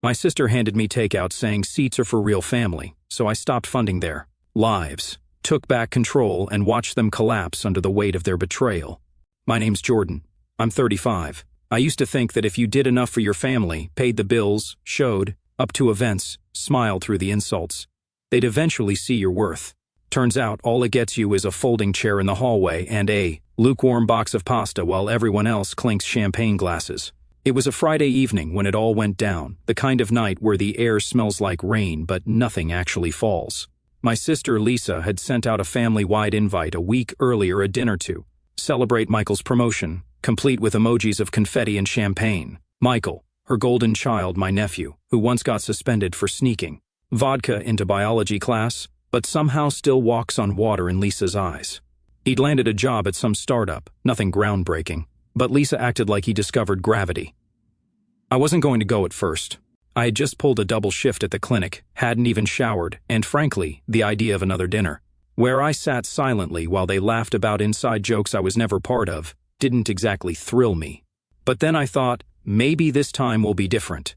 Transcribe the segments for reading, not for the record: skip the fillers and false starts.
My sister handed me takeout saying seats are for real family, so I stopped funding their lives, took back control, and watched them collapse under the weight of their betrayal. My name's Jordan. I'm 35. I used to think that if you did enough for your family, paid the bills, showed up to events, smiled through the insults, they'd eventually see your worth. Turns out all it gets you is a folding chair in the hallway and a lukewarm box of pasta while everyone else clinks champagne glasses. It was a Friday evening when it all went down, the kind of night where the air smells like rain but nothing actually falls. My sister Lisa had sent out a family-wide invite a week earlier, a dinner to celebrate Michael's promotion, complete with emojis of confetti and champagne. Michael, her golden child, my nephew, who once got suspended for sneaking vodka into biology class, but somehow still walks on water in Lisa's eyes. He'd landed a job at some startup, nothing groundbreaking, but Lisa acted like he discovered gravity. I wasn't going to go at first. I had just pulled a double shift at the clinic, hadn't even showered, and frankly, the idea of another dinner, where I sat silently while they laughed about inside jokes I was never part of, didn't exactly thrill me. But then I thought, maybe this time will be different.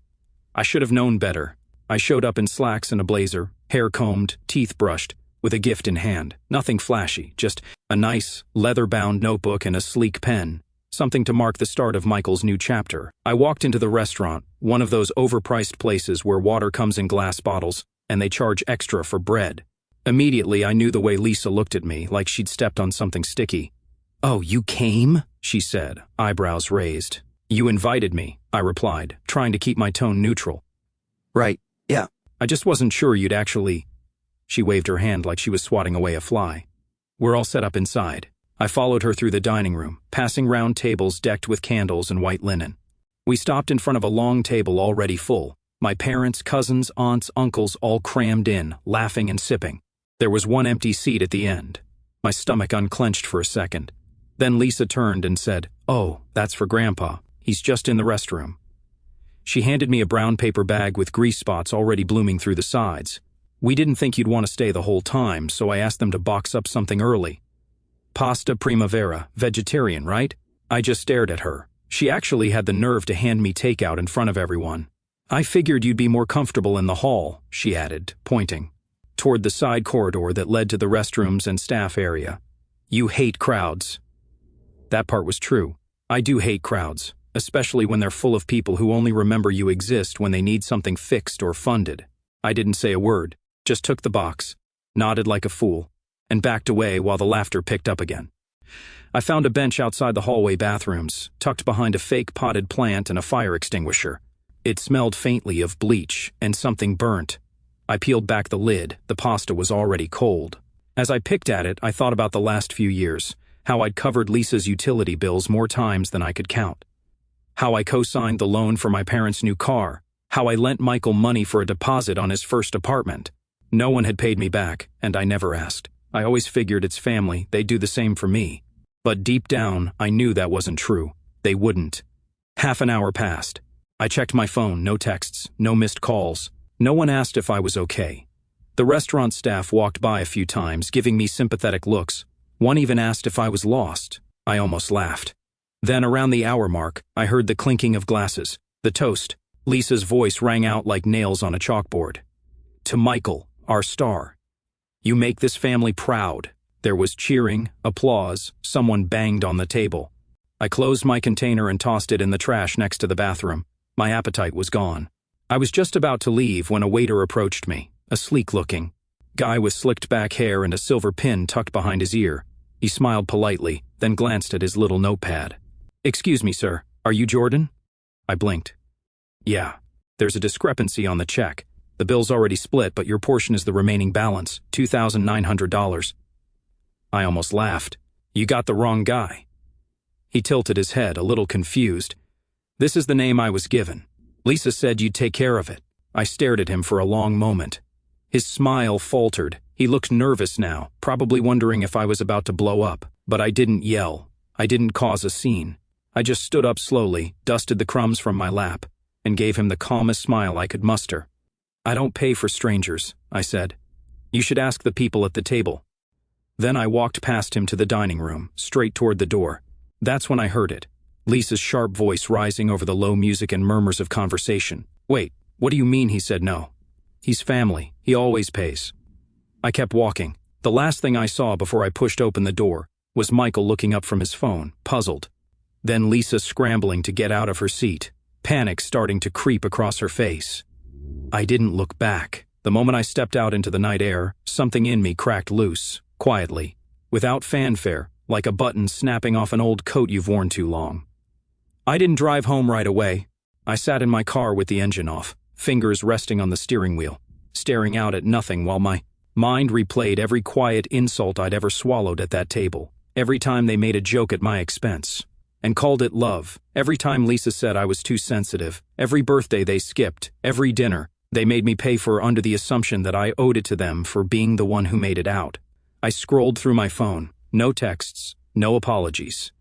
I should have known better. I showed up in slacks and a blazer, hair combed, teeth brushed, with a gift in hand. Nothing flashy, just a nice, leather-bound notebook and a sleek pen. Something to mark the start of Michael's new chapter. I walked into the restaurant, one of those overpriced places where water comes in glass bottles, and they charge extra for bread. Immediately, I knew the way Lisa looked at me, like she'd stepped on something sticky. "Oh, you came?" she said, eyebrows raised. "You invited me," I replied, trying to keep my tone neutral. Right, yeah. I just wasn't sure you'd actually... She waved her hand like she was swatting away a fly. We're all set up inside. I followed her through the dining room, passing round tables decked with candles and white linen. We stopped in front of a long table already full. My parents, cousins, aunts, uncles all crammed in, laughing and sipping. There was one empty seat at the end. My stomach unclenched for a second. Then Lisa turned and said, "Oh, that's for Grandpa. He's just in the restroom." She handed me a brown paper bag with grease spots already blooming through the sides. "We didn't think you'd want to stay the whole time, so I asked them to box up something early." "Pasta primavera, vegetarian, right?" I just stared at her. She actually had the nerve to hand me takeout in front of everyone. "I figured you'd be more comfortable in the hall," she added, pointing toward the side corridor that led to the restrooms and staff area. "You hate crowds." That part was true. I do hate crowds, especially when they're full of people who only remember you exist when they need something fixed or funded. I didn't say a word, just took the box, nodded like a fool, and backed away while the laughter picked up again. I found a bench outside the hallway bathrooms, tucked behind a fake potted plant and a fire extinguisher. It smelled faintly of bleach and something burnt. I peeled back the lid. The pasta was already cold. As I picked at it, I thought about the last few years, how I'd covered Lisa's utility bills more times than I could count, how I co-signed the loan for my parents' new car, how I lent Michael money for a deposit on his first apartment. No one had paid me back, and I never asked. I always figured it's family, they'd do the same for me. But deep down, I knew that wasn't true. They wouldn't. Half an hour passed. I checked my phone, no texts, no missed calls. No one asked if I was okay. The restaurant staff walked by a few times, giving me sympathetic looks. One even asked if I was lost. I almost laughed. Then around the hour mark, I heard the clinking of glasses, the toast. Lisa's voice rang out like nails on a chalkboard. "To Michael, our star. You make this family proud." There was cheering, applause, someone banged on the table. I closed my container and tossed it in the trash next to the bathroom. My appetite was gone. I was just about to leave when a waiter approached me, a sleek-looking guy with slicked back hair and a silver pin tucked behind his ear. He smiled politely, then glanced at his little notepad. "Excuse me, sir, are you Jordan?" I blinked. "Yeah, there's a discrepancy on the check. The bill's already split, but your portion is the remaining balance, $2,900. I almost laughed. "You got the wrong guy." He tilted his head, a little confused. "This is the name I was given. Lisa said you'd take care of it." I stared at him for a long moment. His smile faltered. He looked nervous now, probably wondering if I was about to blow up. But I didn't yell. I didn't cause a scene. I just stood up slowly, dusted the crumbs from my lap, and gave him the calmest smile I could muster. "I don't pay for strangers," I said. "You should ask the people at the table." Then I walked past him to the dining room, straight toward the door. That's when I heard it. Lisa's sharp voice rising over the low music and murmurs of conversation. "Wait, What do you mean he said no? He's family. He always pays. I kept walking. The last thing I saw before I pushed open the door was Michael looking up from his phone, puzzled. Then Lisa scrambling to get out of her seat, panic starting to creep across her face. I didn't look back. The moment I stepped out into the night air, something in me cracked loose, quietly, without fanfare, like a button snapping off an old coat you've worn too long. I didn't drive home right away. I sat in my car with the engine off, fingers resting on the steering wheel, staring out at nothing while my mind replayed every quiet insult I'd ever swallowed at that table, every time they made a joke at my expense, and called it love, every time Lisa said I was too sensitive, every birthday they skipped, every dinner they made me pay for under the assumption that I owed it to them for being the one who made it out. I scrolled through my phone, no texts, no apologies.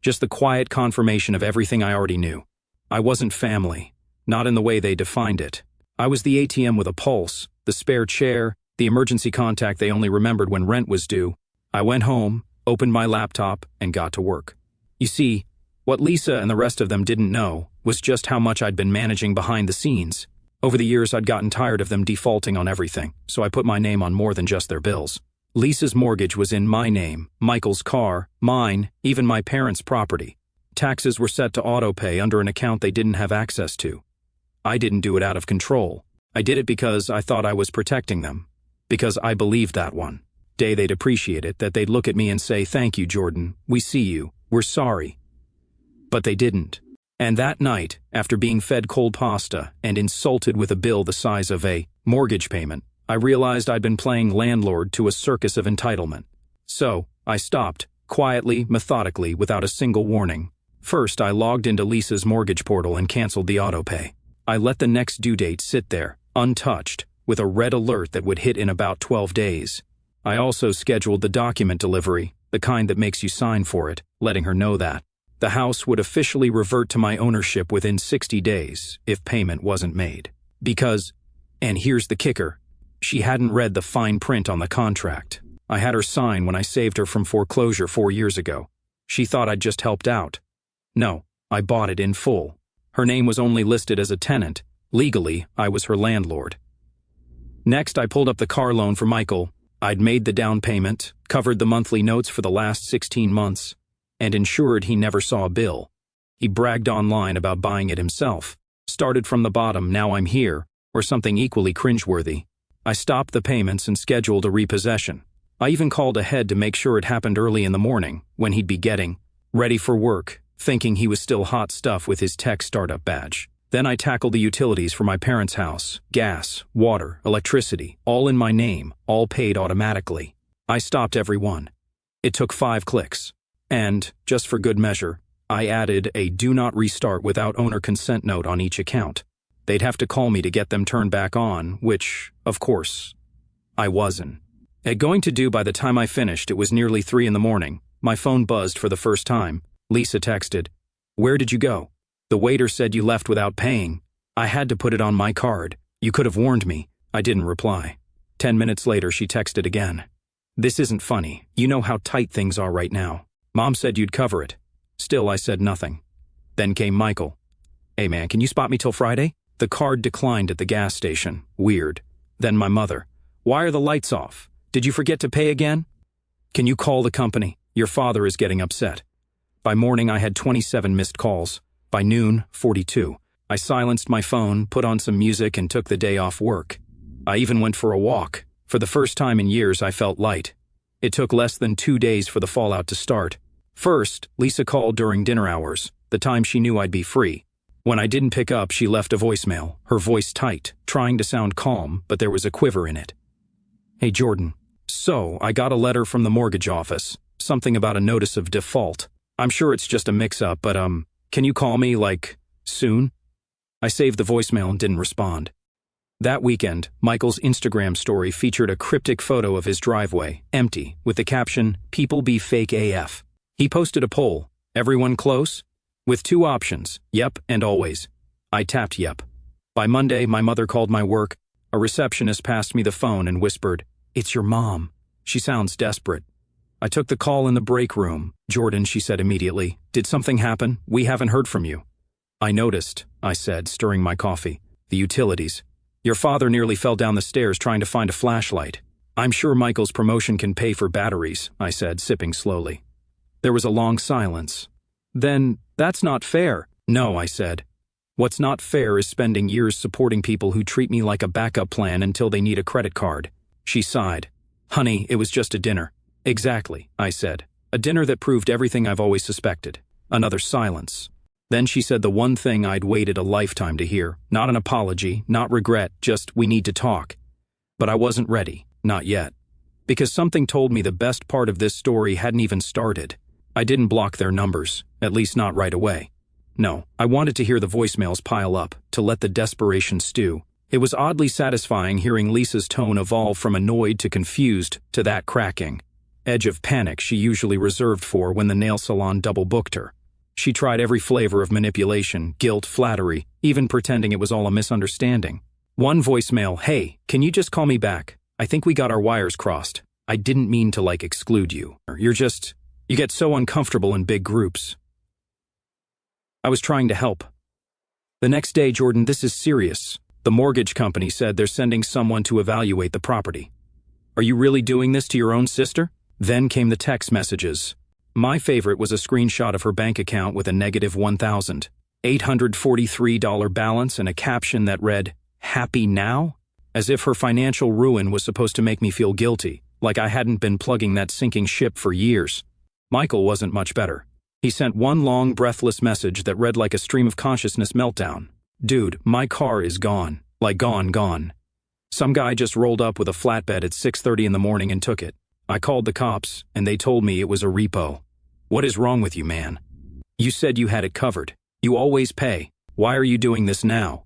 Just the quiet confirmation of everything I already knew. I wasn't family, not in the way they defined it. I was the ATM with a pulse, the spare chair, the emergency contact they only remembered when rent was due. I went home, opened my laptop, and got to work. You see, what Lisa and the rest of them didn't know was just how much I'd been managing behind the scenes. Over the years, I'd gotten tired of them defaulting on everything, so I put my name on more than just their bills. Lisa's mortgage was in my name, Michael's car, mine, even my parents' property. Taxes were set to autopay under an account they didn't have access to. I didn't do it out of control. I did it because I thought I was protecting them. Because I believed that one day they'd appreciate it, that they'd look at me and say, "Thank you, Jordan. We see you. We're sorry." But they didn't. And that night, after being fed cold pasta and insulted with a bill the size of a mortgage payment, I realized I'd been playing landlord to a circus of entitlement. So, I stopped, quietly, methodically, without a single warning. First, I logged into Lisa's mortgage portal and canceled the autopay. I let the next due date sit there, untouched, with a red alert that would hit in about 12 days. I also scheduled the document delivery, the kind that makes you sign for it, letting her know that the house would officially revert to my ownership within 60 days if payment wasn't made. Because, and here's the kicker, she hadn't read the fine print on the contract. I had her sign when I saved her from foreclosure 4 years ago. She thought I'd just helped out. No, I bought it in full. Her name was only listed as a tenant. Legally, I was her landlord. Next, I pulled up the car loan for Michael. I'd made the down payment, covered the monthly notes for the last 16 months, and ensured he never saw a bill. He bragged online about buying it himself. Started from the bottom, now I'm here, or something equally cringeworthy. I stopped the payments and scheduled a repossession. I even called ahead to make sure it happened early in the morning, when he'd be getting ready for work, thinking he was still hot stuff with his tech startup badge. Then I tackled the utilities for my parents' house, gas, water, electricity, all in my name, all paid automatically. I stopped every one. It took 5 clicks. And, just for good measure, I added a do not restart without owner consent note on each account. They'd have to call me to get them turned back on, which, of course, I wasn't. At going to do by the time I finished, it was nearly 3 in the morning. My phone buzzed for the first time. Lisa texted, "Where did you go? The waiter said you left without paying. I had to put it on my card. You could have warned me." I didn't reply. 10 minutes later, she texted again. "This isn't funny. You know how tight things are right now. Mom said you'd cover it." Still, I said nothing. Then came Michael. "Hey man, can you spot me till Friday?" The card declined at the gas station. Weird. Then my mother. "Why are the lights off? Did you forget to pay again? Can you call the company? Your father is getting upset." By morning, I had 27 missed calls. By noon, 42. I silenced my phone, put on some music, and took the day off work. I even went for a walk. For the first time in years, I felt light. It took less than 2 days for the fallout to start. First, Lisa called during dinner hours, the time she knew I'd be free. When I didn't pick up, she left a voicemail, her voice tight, trying to sound calm, but there was a quiver in it. "Hey Jordan, so I got a letter from the mortgage office, something about a notice of default. I'm sure it's just a mix-up, but can you call me, soon?" I saved the voicemail and didn't respond. That weekend, Michael's Instagram story featured a cryptic photo of his driveway, empty, with the caption, "People be fake AF." He posted a poll, "Everyone close?" with 2 options, yep and always. I tapped yep. By Monday, my mother called my work. A receptionist passed me the phone and whispered, "It's your mom. She sounds desperate." I took the call in the break room. "Jordan," she said immediately, "did something happen? We haven't heard from you." "I noticed," I said, stirring my coffee. The utilities. Your father nearly fell down the stairs trying to find a flashlight. I'm sure Michael's promotion can pay for batteries, I said, sipping slowly. There was a long silence. Then, that's not fair. No, I said. What's not fair is spending years supporting people who treat me like a backup plan until they need a credit card. She sighed. Honey, it was just a dinner. Exactly, I said. A dinner that proved everything I've always suspected. Another silence. Then she said the one thing I'd waited a lifetime to hear. Not an apology, not regret, just we need to talk. But I wasn't ready, not yet. Because something told me the best part of this story hadn't even started. I didn't block their numbers, at least not right away. No, I wanted to hear the voicemails pile up, to let the desperation stew. It was oddly satisfying hearing Lisa's tone evolve from annoyed to confused to that cracking edge of panic she usually reserved for when the nail salon double-booked her. She tried every flavor of manipulation, guilt, flattery, even pretending it was all a misunderstanding. One voicemail, hey, can you just call me back? I think we got our wires crossed. I didn't mean to exclude you. You get so uncomfortable in big groups. I was trying to help. The next day, Jordan, this is serious. The mortgage company said they're sending someone to evaluate the property. Are you really doing this to your own sister? Then came the text messages. My favorite was a screenshot of her bank account with a negative $1,843 balance and a caption that read, Happy now? As if her financial ruin was supposed to make me feel guilty, like I hadn't been plugging that sinking ship for years. Michael wasn't much better. He sent one long, breathless message that read like a stream of consciousness meltdown. Dude, my car is gone. Like gone. Some guy just rolled up with a flatbed at 6:30 in the morning and took it. I called the cops, and they told me it was a repo. What is wrong with you, man? You said you had it covered. You always pay. Why are you doing this now?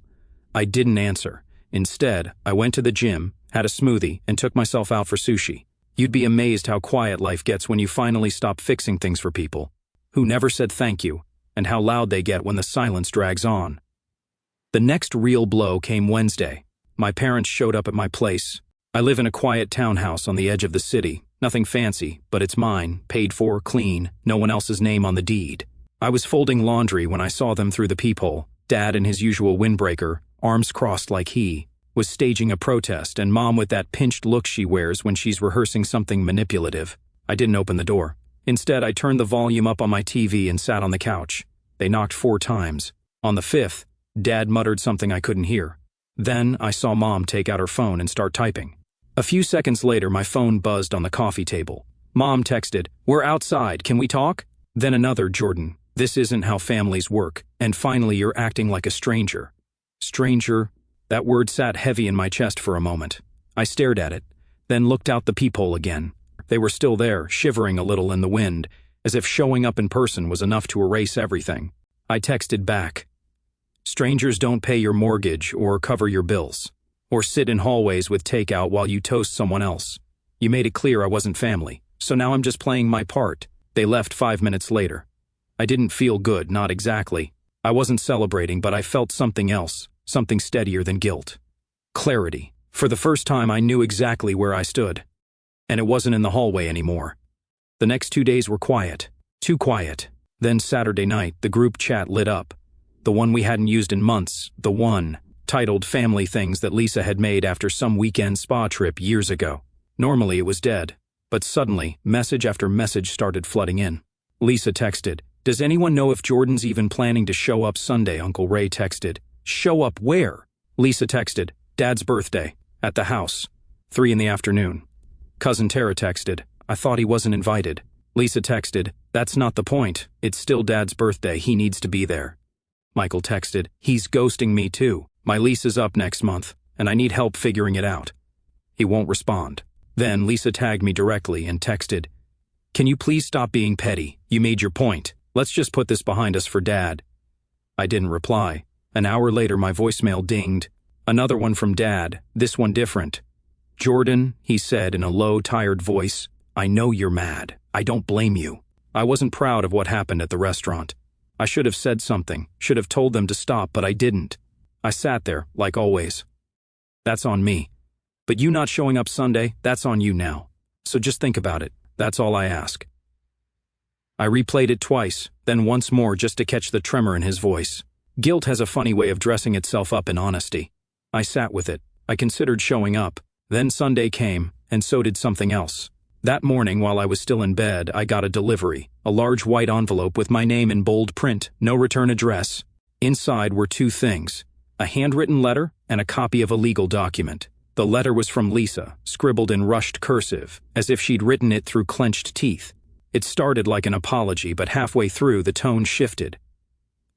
I didn't answer. Instead, I went to the gym, had a smoothie, and took myself out for sushi. You'd be amazed how quiet life gets when you finally stop fixing things for people who never said thank you, and how loud they get when the silence drags on. The next real blow came Wednesday. My parents showed up at my place. I live in a quiet townhouse on the edge of the city. Nothing fancy, but it's mine, paid for, clean, no one else's name on the deed. I was folding laundry when I saw them through the peephole. Dad, in his usual windbreaker, arms crossed like he was staging a protest, and Mom with that pinched look she wears when she's rehearsing something manipulative. I didn't open the door. Instead, I turned the volume up on my TV and sat on the couch. They knocked 4 times. On the 5th, Dad muttered something I couldn't hear. Then I saw Mom take out her phone and start typing. A few seconds later, my phone buzzed on the coffee table. Mom texted, We're outside, can we talk? Then another, Jordan, this isn't how families work, and finally you're acting like a stranger. Stranger? That word sat heavy in my chest for a moment. I stared at it, then looked out the peephole again. They were still there, shivering a little in the wind, as if showing up in person was enough to erase everything. I texted back. Strangers don't pay your mortgage or cover your bills, or sit in hallways with takeout while you toast someone else. You made it clear I wasn't family, so now I'm just playing my part. They left 5 minutes later. I didn't feel good, not exactly. I wasn't celebrating, but I felt something else, something steadier than guilt. Clarity. For the first time, I knew exactly where I stood. And it wasn't in the hallway anymore. The next 2 days were quiet. Too quiet. Then Saturday night, the group chat lit up. The one we hadn't used in months. The one titled Family Things that Lisa had made after some weekend spa trip years ago. Normally it was dead, but suddenly, message after message started flooding in. Lisa texted, Does anyone know if Jordan's even planning to show up Sunday? Uncle Ray texted, Show up where? Lisa texted, Dad's birthday, at the house, 3 in the afternoon. Cousin Tara texted, I thought he wasn't invited. Lisa texted, That's not the point. It's still Dad's birthday. He needs to be there. Michael texted, He's ghosting me too. My lease is up next month, and I need help figuring it out. He won't respond. Then Lisa tagged me directly and texted, Can you please stop being petty? You made your point. Let's just put this behind us for Dad. I didn't reply. An hour later, my voicemail dinged. Another one from Dad, this one different. Jordan, he said in a low, tired voice, I know you're mad. I don't blame you. I wasn't proud of what happened at the restaurant. I should have said something, should have told them to stop, but I didn't. I sat there, like always. That's on me. But you not showing up Sunday, that's on you now. So just think about it. That's all I ask. I replayed it twice, then once more just to catch the tremor in his voice. Guilt has a funny way of dressing itself up in honesty. I sat with it. I considered showing up. Then Sunday came, and so did something else. That morning, while I was still in bed, I got a delivery, a large white envelope with my name in bold print, no return address. Inside were two things: a handwritten letter and a copy of a legal document. The letter was from Lisa, scribbled in rushed cursive, as if she'd written it through clenched teeth. It started like an apology, but halfway through, the tone shifted.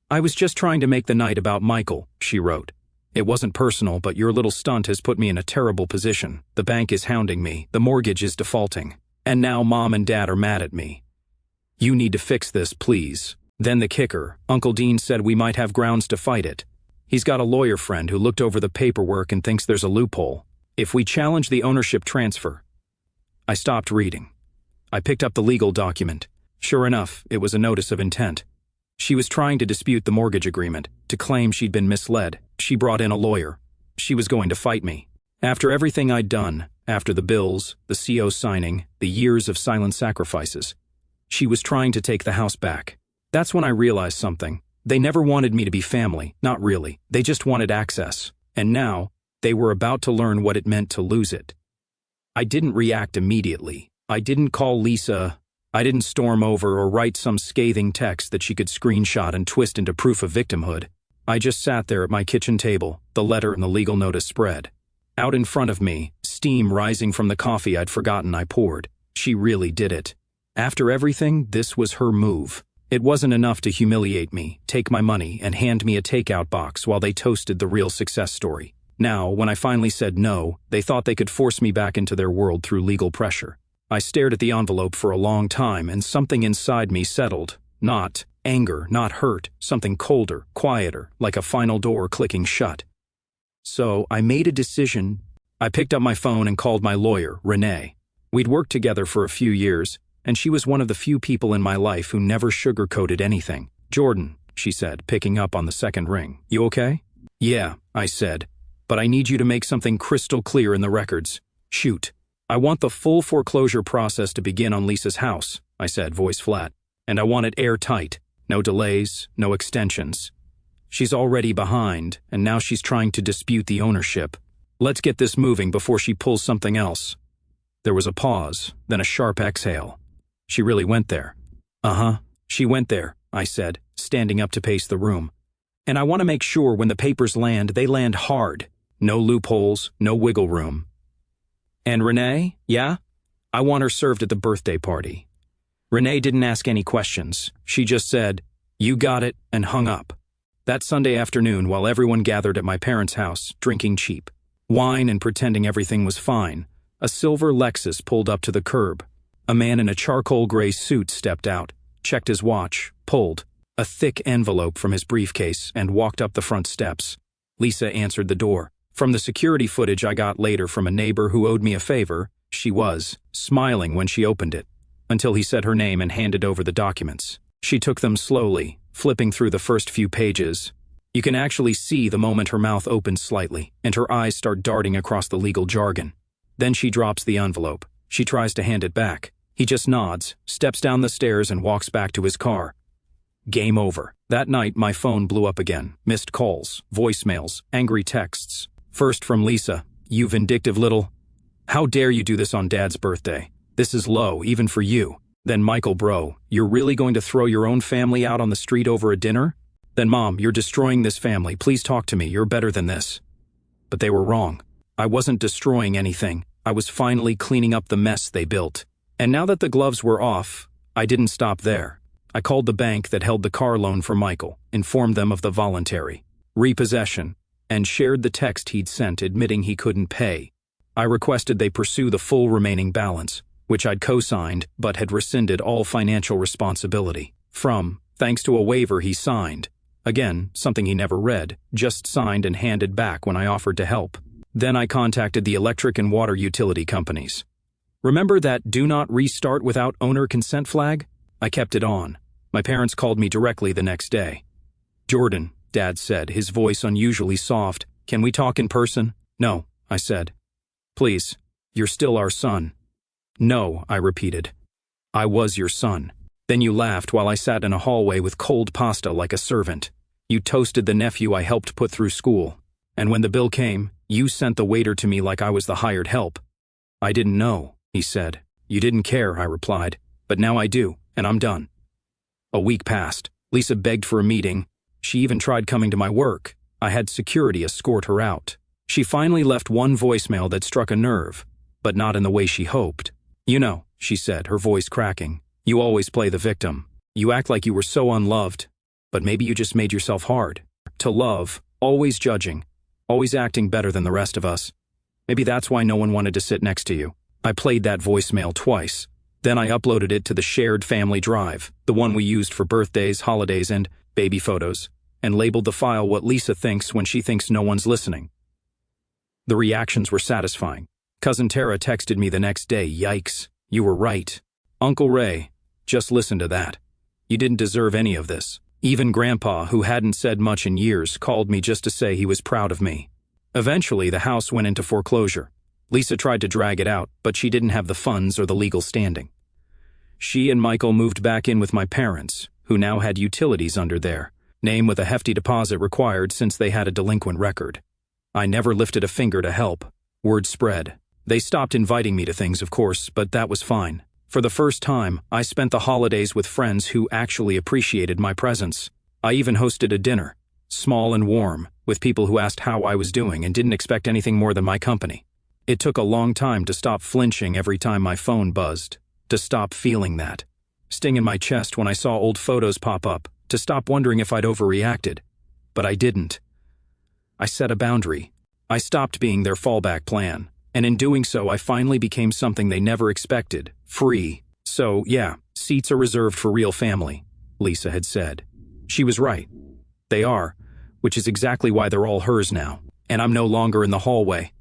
"I was just trying to make the night about Michael," she wrote. "It wasn't personal, but your little stunt has put me in a terrible position. The bank is hounding me, the mortgage is defaulting, and now Mom and Dad are mad at me. You need to fix this, please." Then the kicker: Uncle Dean said we might have grounds to fight it. He's got a lawyer friend who looked over the paperwork and thinks there's a loophole. If we challenge the ownership transfer. I stopped reading. I picked up the legal document. Sure enough, it was a notice of intent. She was trying to dispute the mortgage agreement, to claim she'd been misled. She brought in a lawyer. She was going to fight me. After everything I'd done, after the bills, the CO signing, the years of silent sacrifices, she was trying to take the house back. That's when I realized something. They never wanted me to be family, not really. They just wanted access. And now, they were about to learn what it meant to lose it. I didn't react immediately. I didn't call Lisa. I didn't storm over or write some scathing text that she could screenshot and twist into proof of victimhood. I just sat there at my kitchen table, the letter and the legal notice spread. Out in front of me, steam rising from the coffee I'd forgotten I poured. She really did it. After everything, this was her move. It wasn't enough to humiliate me, take my money, and hand me a takeout box while they toasted the real success story. Now, when I finally said no, they thought they could force me back into their world through legal pressure. I stared at the envelope for a long time, and something inside me settled. Not anger, not hurt, something colder, quieter, like a final door clicking shut. So I made a decision. I picked up my phone and called my lawyer, Renee. We'd worked together for a few years, and she was one of the few people in my life who never sugarcoated anything. "Jordan," she said, picking up on the second ring. "You okay?" "Yeah," I said, "but I need you to make something crystal clear in the records." "Shoot." "I want the full foreclosure process to begin on Lisa's house," I said, voice flat. "And I want it airtight. No delays, no extensions. She's already behind, and now she's trying to dispute the ownership. Let's get this moving before she pulls something else." There was a pause, then a sharp exhale. "She really went there." "Uh-huh, she went there," I said, standing up to pace the room. "And I want to make sure when the papers land, they land hard. No loopholes, no wiggle room." "And Renee, yeah? I want her served at the birthday party." Renee didn't ask any questions. She just said, "You got it," and hung up. That Sunday afternoon, while everyone gathered at my parents' house, drinking cheap wine and pretending everything was fine, a silver Lexus pulled up to the curb. A man in a charcoal gray suit stepped out, checked his watch, pulled a thick envelope from his briefcase, and walked up the front steps. Lisa answered the door. From the security footage I got later from a neighbor who owed me a favor, she was smiling when she opened it, until he said her name and handed over the documents. She took them slowly, flipping through the first few pages. You can actually see the moment her mouth opens slightly, and her eyes start darting across the legal jargon. Then she drops the envelope. She tries to hand it back. He just nods, steps down the stairs, and walks back to his car. Game over. That night, my phone blew up again. Missed calls, voicemails, angry texts. First from Lisa, "You vindictive little... How dare you do this on Dad's birthday? This is low, even for you." Then Michael, "Bro, you're really going to throw your own family out on the street over a dinner?" Then Mom, "You're destroying this family. Please talk to me. You're better than this." But they were wrong. I wasn't destroying anything. I was finally cleaning up the mess they built. And now that the gloves were off, I didn't stop there. I called the bank that held the car loan for Michael, informed them of the voluntary repossession, and shared the text he'd sent admitting he couldn't pay. I requested they pursue the full remaining balance, which I'd co-signed but had rescinded all financial responsibility from, thanks to a waiver he signed. Again, something he never read, just signed and handed back when I offered to help. Then I contacted the electric and water utility companies. Remember that "do not restart without owner consent" flag? I kept it on. My parents called me directly the next day. "Jordan," Dad said, his voice unusually soft, "can we talk in person?" "No," I said. "Please, you're still our son." "No," I repeated. "I was your son." Then you laughed while I sat in a hallway with cold pasta like a servant. You toasted the nephew I helped put through school. And when the bill came, you sent the waiter to me like I was the hired help. I didn't know, he said. You didn't care, I replied. But now I do, and I'm done. A week passed. Lisa begged for a meeting. She even tried coming to my work. I had security escort her out. She finally left one voicemail that struck a nerve, but not in the way she hoped. You know, she said, her voice cracking. You always play the victim. You act like you were so unloved, but maybe you just made yourself hard to love, always judging, always acting better than the rest of us. Maybe that's why no one wanted to sit next to you. I played that voicemail twice. Then I uploaded it to the shared family drive, the one we used for birthdays, holidays, and baby photos, and labeled the file what Lisa thinks when she thinks no one's listening. The reactions were satisfying. Cousin Tara texted me the next day, "Yikes, you were right. Uncle Ray, just listen to that. You didn't deserve any of this." Even Grandpa, who hadn't said much in years, called me just to say he was proud of me. Eventually, the house went into foreclosure. Lisa tried to drag it out, but she didn't have the funds or the legal standing. She and Michael moved back in with my parents, who now had utilities under their name with a hefty deposit required since they had a delinquent record. I never lifted a finger to help. Word spread. They stopped inviting me to things, of course, but that was fine. For the first time, I spent the holidays with friends who actually appreciated my presence. I even hosted a dinner, small and warm, with people who asked how I was doing and didn't expect anything more than my company. It took a long time to stop flinching every time my phone buzzed, to stop feeling that sting in my chest when I saw old photos pop up, to stop wondering if I'd overreacted. But I didn't. I set a boundary. I stopped being their fallback plan. And in doing so, I finally became something they never expected, free. So, yeah, seats are reserved for real family, Lisa had said. She was right. They are, which is exactly why they're all hers now. And I'm no longer in the hallway.